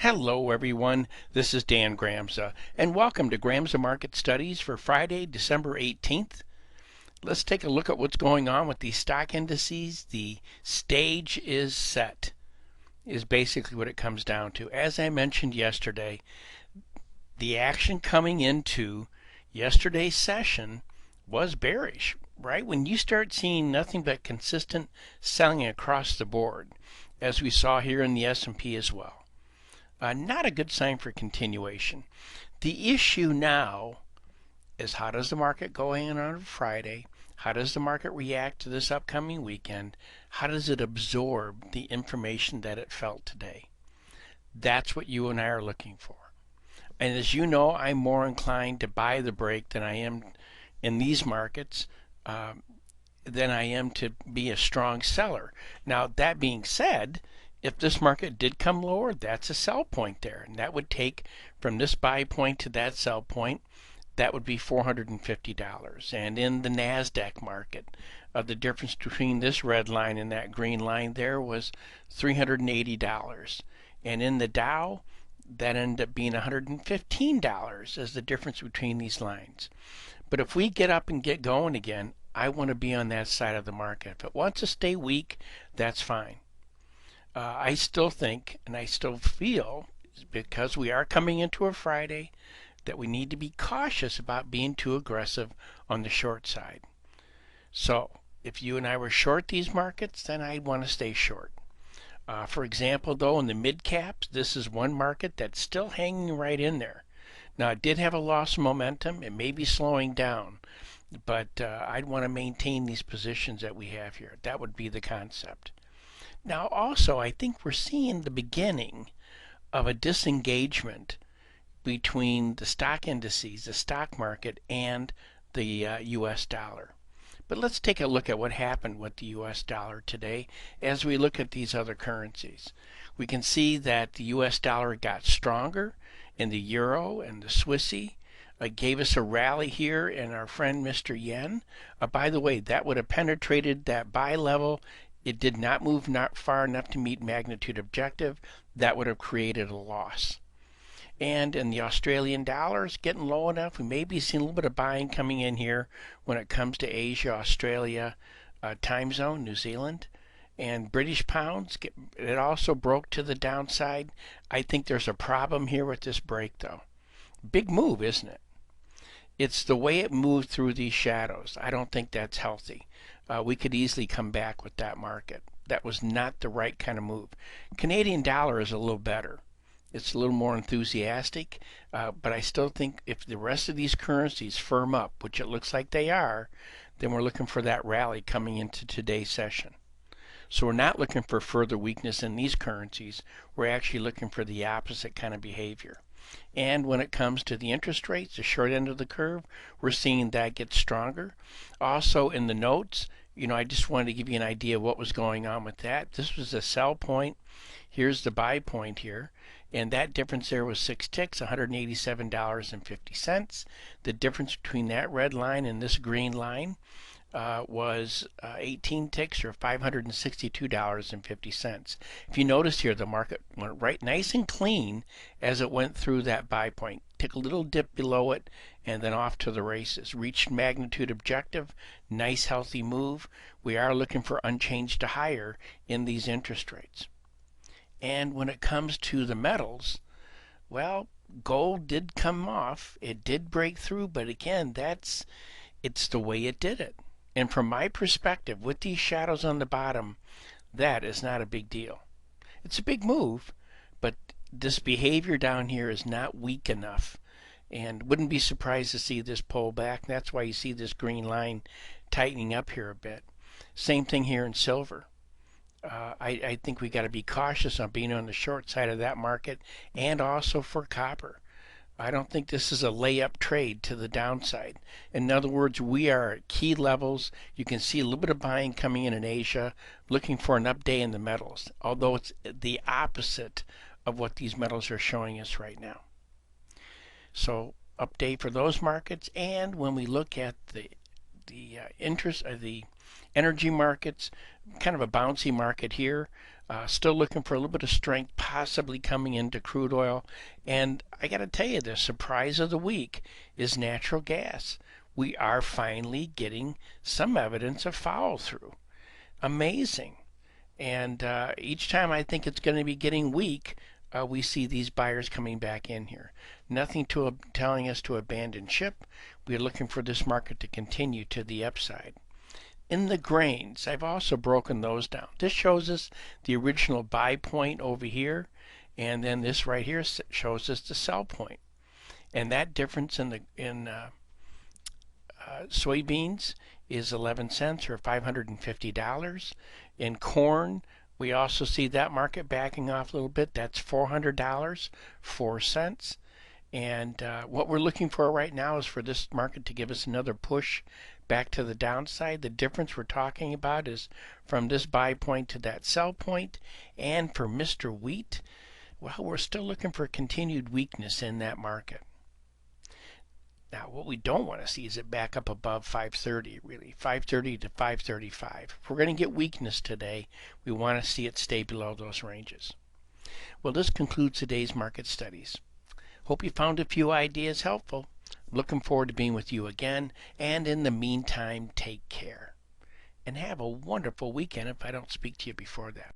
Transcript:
Hello everyone, this is Dan Gramza, and welcome to Gramza Market Studies for Friday, December 18th. Let's take a look at what's going on with these stock indices. The stage is set, is basically what it comes down to. As I mentioned yesterday, the action coming into yesterday's session was bearish, right? When you start seeing nothing but consistent selling across the board, as we saw here in the S&P as well. Not a good sign for continuation. The issue now is, how does the market go in on Friday? How does the market react to this upcoming weekend? How does it absorb the information that it felt today? That's what you and I are looking for. And as you know, I'm more inclined to buy the break than I am in these markets, than I am to be a strong seller. Now, that being said, if this market did come lower, that's a sell point there, and that would take from this buy point to that sell point, that would be $450. And in the NASDAQ market, the difference between this red line and that green line there was $380. And in the Dow, that ended up being $115 as the difference between these lines. But if we get up and get going again, I want to be on that side of the market. If it wants to stay weak, that's fine. I still think, and I still feel, because we are coming into a Friday, that we need to be cautious about being too aggressive on the short side. So if you and I were short these markets, then I want to stay short. For example, though, in the mid caps, this is one market that's still hanging right in there. Now, it did have a loss of momentum. It may be slowing down, but I'd want to maintain these positions that we have here. That would be the concept. Now, also, I think we're seeing the beginning of a disengagement between the stock indices, the stock market, and the U.S. dollar. But let's take a look at what happened with the U.S. dollar today as we look at these other currencies. We can see that the U.S. dollar got stronger, and the euro and the Swissy gave us a rally here, and our friend Mr. Yen. By the way, that would have penetrated that buy level. It did not move not far enough to meet magnitude objective. That would have created a loss. And in the Australian dollars, getting low enough, we may be seeing a little bit of buying coming in here when it comes to Asia, Australia, time zone, New Zealand. And British pounds, it also broke to the downside. I think there's a problem here with this break, though. Big move, isn't it? It's the way it moved through these shadows. I don't think that's healthy. We could easily come back with that market. That was not the right kind of move. Canadian dollar is a little better. It's a little more enthusiastic, but I still think if the rest of these currencies firm up, which it looks like they are, then we're looking for that rally coming into today's session. So we're not looking for further weakness in these currencies. We're actually looking for the opposite kind of behavior. And when it comes to the interest rates, the short end of the curve, we're seeing that get stronger. Also in the notes, I just wanted to give you an idea of what was going on with that. This was a sell point. Here's the buy point here. And that difference there was 6 ticks, $187.50. The difference between that red line and this green line was 18 ticks, or $562.50. If you notice here, the market went right nice and clean as it went through that buy point. Took a little dip below it and then off to the races. Reached magnitude objective. Nice healthy move. We are looking for unchanged to higher in these interest rates. And when it comes to the metals, well, gold did come off. It did break through, but again, it's the way it did it. And from my perspective, with these shadows on the bottom, that is not a big deal. It's a big move, but this behavior down here is not weak enough. And wouldn't be surprised to see this pull back. That's why you see this green line tightening up here a bit. Same thing here in silver. I think we got to be cautious on being on the short side of that market, and also for copper. I don't think this is a layup trade to the downside. In other words, we are at key levels. You can see a little bit of buying coming in Asia, looking for an up day in the metals, although it's the opposite of what these metals are showing us right now. So update for those markets. And when we look at the interest of the energy markets, kind of a bouncy market here. Still looking for a little bit of strength, possibly coming into crude oil. And I got to tell you, the surprise of the week is natural gas. We are finally getting some evidence of follow through. Amazing. And each time I think it's going to be getting weak, we see these buyers coming back in here. Nothing telling us to abandon ship. We're looking for this market to continue to the upside. In the grains, I've also broken those down. This shows us the original buy point over here, and then this right here shows us the sell point. And that difference in soybeans is 11 cents or $550. In corn, we also see that market backing off a little bit. That's $400, 4 cents. And what we're looking for right now is for this market to give us another push back to the downside. The difference we're talking about is from this buy point to that sell point. And for Mr. Wheat, well, we're still looking for continued weakness in that market. Now, what we don't want to see is it back up above 530, really, 530 to 535. If we're going to get weakness today, we want to see it stay below those ranges. Well, this concludes today's market studies. Hope you found a few ideas helpful. Looking forward to being with you again, and in the meantime, take care. And have a wonderful weekend if I don't speak to you before that.